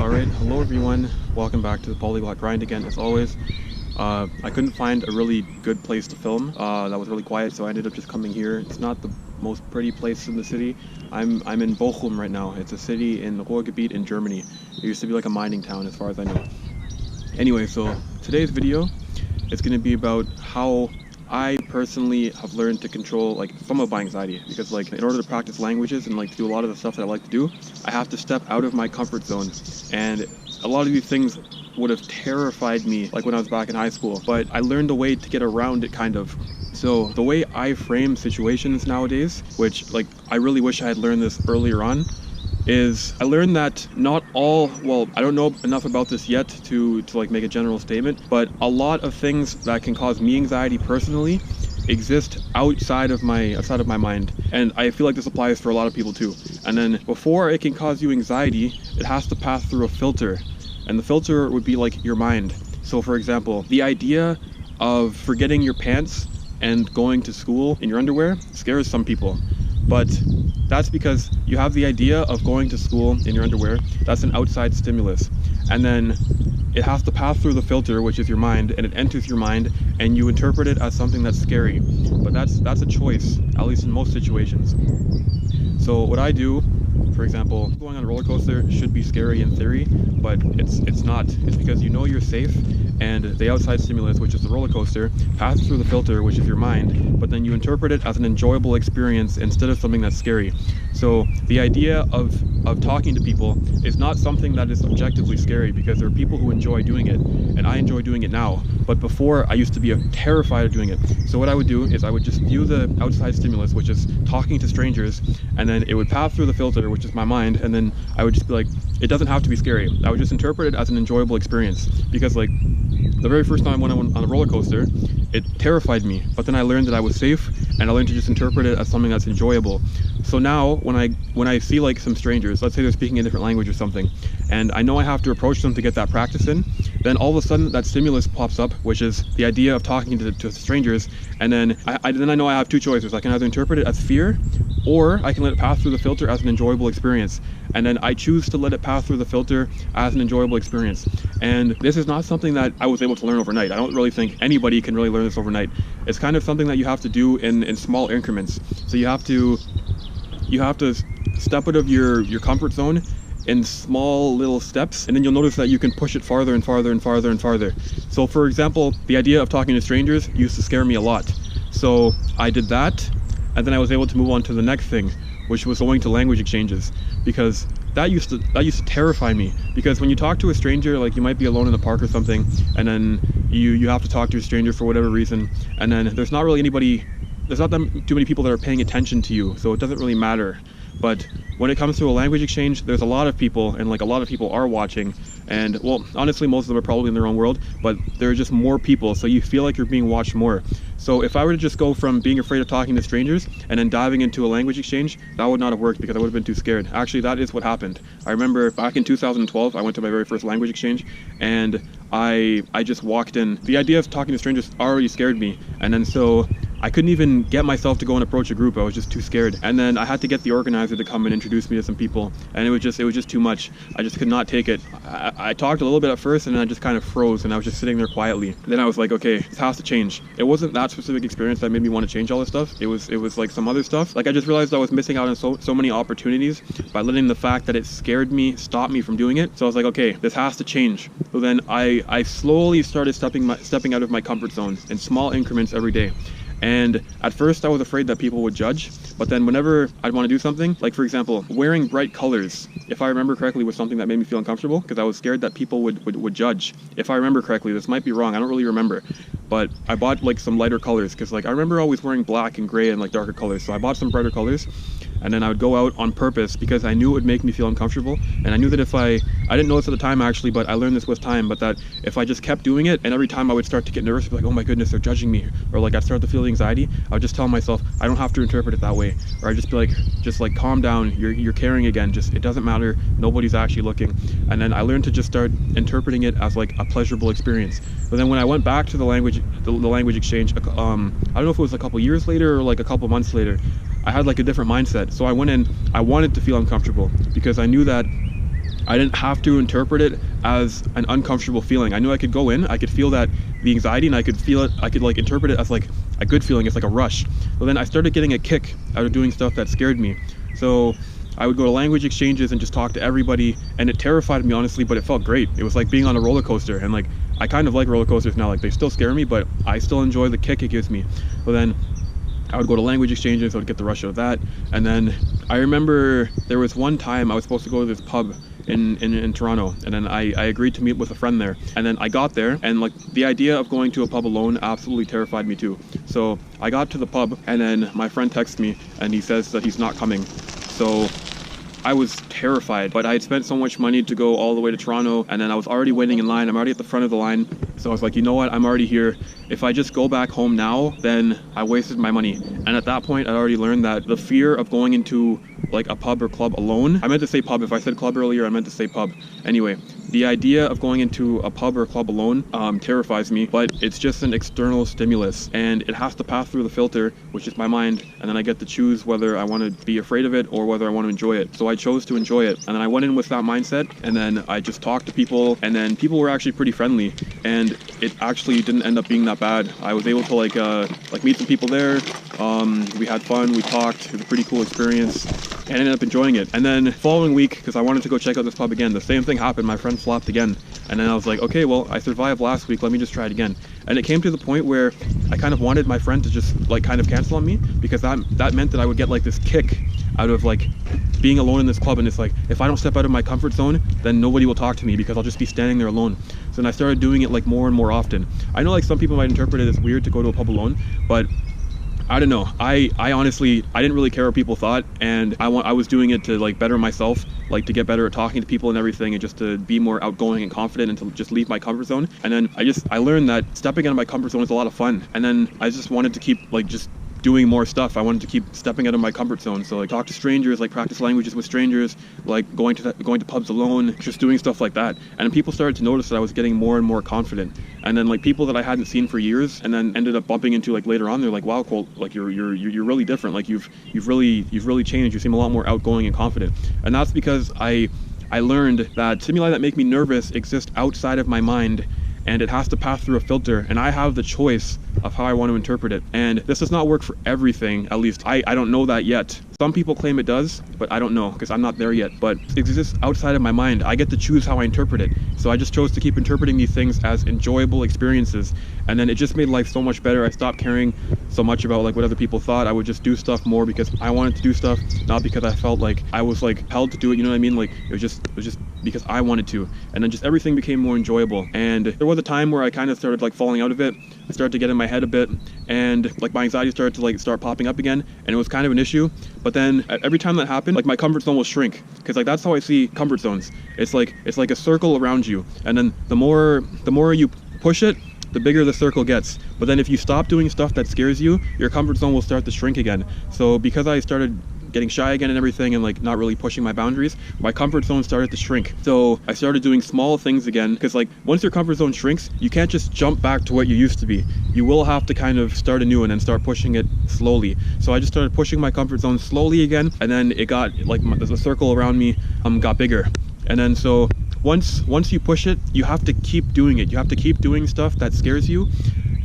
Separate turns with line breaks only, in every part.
Alright, hello everyone, welcome back to the Polyglot grind again as always. I couldn't find a really good place to film that was really quiet, so I ended up just coming here. It's not the most pretty place in the city. I'm in Bochum right now. It's a city in the Ruhrgebiet in Germany. It used to be like a mining town as far as I know. Anyway, so today's video is going to be about how I personally have learned to control some of my anxiety, because in order to practice languages and to do a lot of the stuff that I like to do, I have to step out of my comfort zone. And a lot of these things would have terrified me when I was back in high school, but I learned a way to get around it kind of. So the way I frame situations nowadays, which I really wish I had learned this earlier on, is I learned that not all, well, I don't know enough about this yet to make a general statement, but a lot of things that can cause me anxiety personally exist outside of my mind. And I feel like this applies for a lot of people too. And then before it can cause you anxiety, it has to pass through a filter. And the filter would be your mind. So for example, the idea of forgetting your pants and going to school in your underwear scares some people. But that's because you have the idea of going to school in your underwear. That's an outside stimulus. And then it has to pass through the filter, which is your mind, and it enters your mind, and you interpret it as something that's scary. But that's a choice, at least in most situations. So what I do, for example, going on a roller coaster should be scary in theory, but it's not. It's because you know you're safe, and the outside stimulus, which is the roller coaster, passes through the filter, which is your mind, but then you interpret it as an enjoyable experience instead of something that's scary. So the idea of talking to people is not something that is objectively scary, because there are people who enjoy doing it, and I enjoy doing it now. But before, I used to be terrified of doing it. So what I would do is I would just view the outside stimulus, which is talking to strangers, and then it would pass through the filter, which is my mind, and then I would just be it doesn't have to be scary. I would just interpret it as an enjoyable experience, because the very first time when I went on a roller coaster, it terrified me, but then I learned that I was safe, and I learned to just interpret it as something that's enjoyable. So now when I see some strangers, let's say they're speaking a different language or something, and I know I have to approach them to get that practice in, then all of a sudden that stimulus pops up, which is the idea of talking to strangers, and then I know I have two choices. I can either interpret it as fear, or I can let it pass through the filter as an enjoyable experience. And then I choose to let it pass through the filter as an enjoyable experience. And this is not something that I was able to learn overnight. I don't really think anybody can really learn this overnight. It's kind of something that you have to do in small increments. So you have to step out of your comfort zone in small little steps, and then you'll notice that you can push it farther and farther and farther and farther. So for example, the idea of talking to strangers used to scare me a lot. So I did that, and then I was able to move on to the next thing, which was going to language exchanges, because that used to terrify me. Because when you talk to a stranger, you might be alone in the park or something, and then you have to talk to a stranger for whatever reason, and then there's not that too many people that are paying attention to you, so it doesn't really matter. But when it comes to a language exchange, there's a lot of people, and a lot of people are watching, and well, honestly, most of them are probably in their own world, but there are just more people, so you feel like you're being watched more. So if I were to just go from being afraid of talking to strangers and then diving into a language exchange, that would not have worked, because I would have been too scared. Actually, that is what happened. I remember back in 2012, I went to my very first language exchange, and I just walked in. The idea of talking to strangers already scared me, and then so I couldn't even get myself to go and approach a group. I was just too scared. And then I had to get the organizer to come and introduce me to some people, and it was just too much. I just could not take it. I talked a little bit at first, and then I just kind of froze, and I was just sitting there quietly. Then I was like, okay, this has to change. It wasn't that specific experience that made me want to change all this stuff. It was some other stuff. I just realized I was missing out on so many opportunities by letting the fact that it scared me stop me from doing it. So I was like, okay, this has to change. So then I slowly started stepping out of my comfort zone in small increments every day. And at first I was afraid that people would judge, but then whenever I'd want to do something, for example, wearing bright colors, if I remember correctly, was something that made me feel uncomfortable, because I was scared that people would judge. If I remember correctly, this might be wrong, I don't really remember, but I bought some lighter colors, because I remember always wearing black and gray and darker colors, so I bought some brighter colors. And then I would go out on purpose, because I knew it would make me feel uncomfortable. And I knew that if I didn't know this at the time actually, but I learned this with time, but that if I just kept doing it, and every time I would start to get nervous, oh my goodness, they're judging me, or I'd start to feel anxiety, I would just tell myself, I don't have to interpret it that way. Or I'd just be calm down, you're caring again, it doesn't matter, nobody's actually looking. And then I learned to just start interpreting it as a pleasurable experience. But then when I went back to the language exchange, I don't know if it was a couple years later or a couple months later, I had a different mindset. So I went in, I wanted to feel uncomfortable, because I knew that I didn't have to interpret it as an uncomfortable feeling. I knew I could go in, I could feel that the anxiety, and I could feel it, I could like interpret it as like a good feeling. It's like a rush. So then I started getting a kick out of doing stuff that scared me. So I would go to language exchanges and just talk to everybody, and it terrified me, honestly, but it felt great. It was like being on a roller coaster, and like I kind of like roller coasters now. Like they still scare me, but I still enjoy the kick it gives me. So then I would go to language exchanges, I would get the rush out of that. And then I remember there was one time I was supposed to go to this pub in Toronto, and then I agreed to meet with a friend there. And then I got there, and like the idea of going to a pub alone absolutely terrified me too. So I got to the pub, and then my friend texts me and he says that he's not coming. So I was terrified, but I had spent so much money to go all the way to Toronto, and then I was already waiting in line. I'm already at the front of the line. So I was like, you know what, I'm already here. If I just go back home now, then I wasted my money. And at that point, I already learned that the fear of going into like a pub or club alone, I meant to say pub. If I said club earlier, I meant to say pub. Anyway, the idea of going into a pub or club alone terrifies me, but it's just an external stimulus, and it has to pass through the filter, which is my mind, and then I get to choose whether I want to be afraid of it or whether I want to enjoy it. So I chose to enjoy it, and then I went in with that mindset, and then I just talked to people, and then people were actually pretty friendly, and it actually didn't end up being that bad. I was able to like meet some people there. We had fun, we talked. It was a pretty cool experience, and I ended up enjoying it. And then following week, because I wanted to go check out this pub again, the same thing happened. My friend flopped again, and then I was like, okay, well, I survived last week, let me just try it again. And it came to the point where I kind of wanted my friend to just like kind of cancel on me, because that meant that I would get like this kick out of like being alone in this club, and it's like, if I don't step out of my comfort zone, then nobody will talk to me because I'll just be standing there alone. So then I started doing it like more and more often. I know like some people might interpret it as weird to go to a pub alone, but I don't know. I honestly, I didn't really care what people thought, and I was doing it to like better myself, like to get better at talking to people and everything, and just to be more outgoing and confident, and to just leave my comfort zone. And then I learned that stepping out of my comfort zone is a lot of fun. And then I just wanted to keep like just doing more stuff. I wanted to keep stepping out of my comfort zone. So like talk to strangers, like practice languages with strangers, like going to pubs alone, just doing stuff like that. And people started to notice that I was getting more and more confident. And then like people that I hadn't seen for years, and then ended up bumping into like later on, they're like, wow, Colt, like you're really different. Like you've really changed. You seem a lot more outgoing and confident. And that's because I learned that stimuli that make me nervous exist outside of my mind, and it has to pass through a filter, and I have the choice of how I want to interpret it. And this does not work for everything, at least I don't know that yet. Some people claim it does, but I don't know, because I'm not there yet. But it exists outside of my mind. I get to choose how I interpret it. So I just chose to keep interpreting these things as enjoyable experiences, and then it just made life so much better. I stopped caring so much about like what other people thought. I would just do stuff more because I wanted to do stuff, not because I felt like I was like held to do it, you know what I mean? Like it was just because I wanted to. And then just everything became more enjoyable. And there was a time where I kind of started like falling out of it. I started to get in my head a bit, and like my anxiety started to like start popping up again, and it was kind of an issue. But then every time that happened, like my comfort zone will shrink, because like that's how I see comfort zones. It's like a circle around you, and then the more you push it, the bigger the circle gets. But then if you stop doing stuff that scares you, your comfort zone will start to shrink again. So because I started getting shy again and everything, and like not really pushing my boundaries, my comfort zone started to shrink. So I started doing small things again, because like once your comfort zone shrinks, you can't just jump back to what you used to be. You will have to kind of start anew and then start pushing it slowly. So I just started pushing my comfort zone slowly again, and then it got like the circle around me got bigger. And then so once you push it, you have to keep doing it. You have to keep doing stuff that scares you,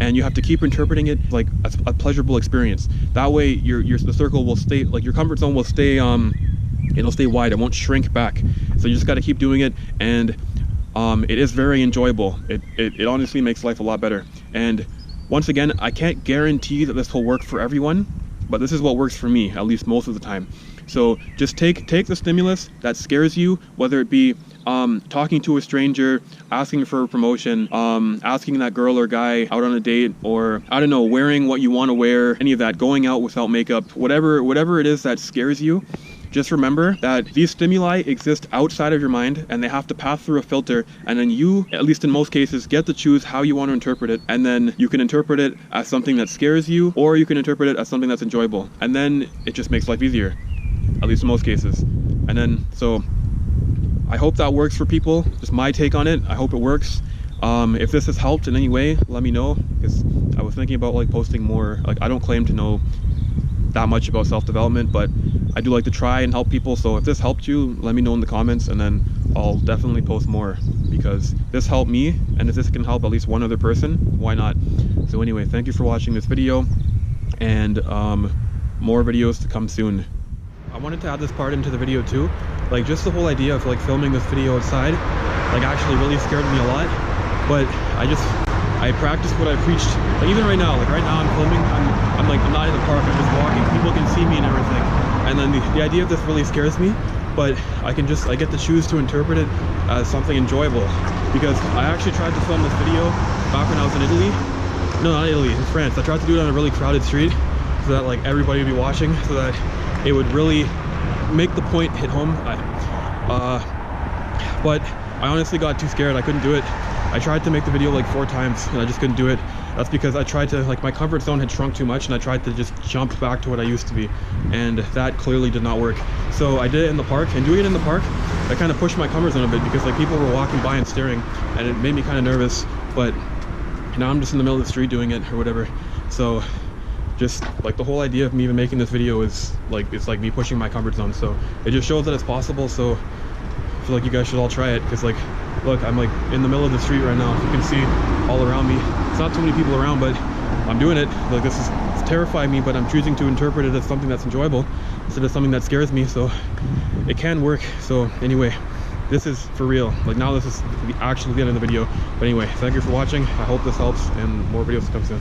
and you have to keep interpreting it like a pleasurable experience. That way the circle will stay, like your comfort zone will stay, it'll stay wide, it won't shrink back. So you just got to keep doing it, and it is very enjoyable. It honestly makes life a lot better. And once again, I can't guarantee that this will work for everyone, but this is what works for me, at least most of the time. So just take the stimulus that scares you, whether it be talking to a stranger, asking for a promotion, asking that girl or guy out on a date, or I don't know, wearing what you want to wear, any of that, going out without makeup, whatever it is that scares you. Just remember that these stimuli exist outside of your mind, and they have to pass through a filter, and then you, at least in most cases, get to choose how you want to interpret it. And then you can interpret it as something that scares you, or you can interpret it as something that's enjoyable. And then it just makes life easier, at least in most cases. And then, so I hope that works for people. Just my take on it. I hope it works. If this has helped in any way, let me know, because I was thinking about like posting more. Like I don't claim to know that much about self-development, but I do like to try and help people. So if this helped you, let me know in the comments, and then I'll definitely post more, because this helped me, and if this can help at least one other person, why not? So anyway, thank you for watching this video, and more videos to come soon. I wanted to add this part into the video too, like just the whole idea of like filming this video outside, like actually really scared me a lot. But I practiced what I preached. Like even right now, I'm filming, I'm not in the park, I'm just walking, people can see me and everything. And then the idea of this really scares me, but I get to choose to interpret it as something enjoyable. Because I actually tried to film this video back when I was in Italy. No, not Italy, in France. I tried to do it on a really crowded street so that like everybody would be watching, so that it would really make the point hit home. But I honestly got too scared. I couldn't do it. I tried to make the video like 4 times and I just couldn't do it. That's because I tried to, like, my comfort zone had shrunk too much, and I tried to just jump back to what I used to be, and that clearly did not work. So I did it in the park, and doing it in the park, I kind of pushed my comfort zone a bit, because like people were walking by and staring, and it made me kind of nervous. But now I'm just in the middle of the street doing it or whatever. So just like the whole idea of me even making this video is like, it's like me pushing my comfort zone. So it just shows that it's possible. So I feel like you guys should all try it, because like, look, I'm like in the middle of the street right now. You can see all around me. It's not too many people around, but I'm doing it. Like it's terrifying me, but I'm choosing to interpret it as something that's enjoyable instead of something that scares me. So it can work. So anyway, this is for real. Like now this is actually the end of the video. But anyway, thank you for watching. I hope this helps, and more videos to come soon.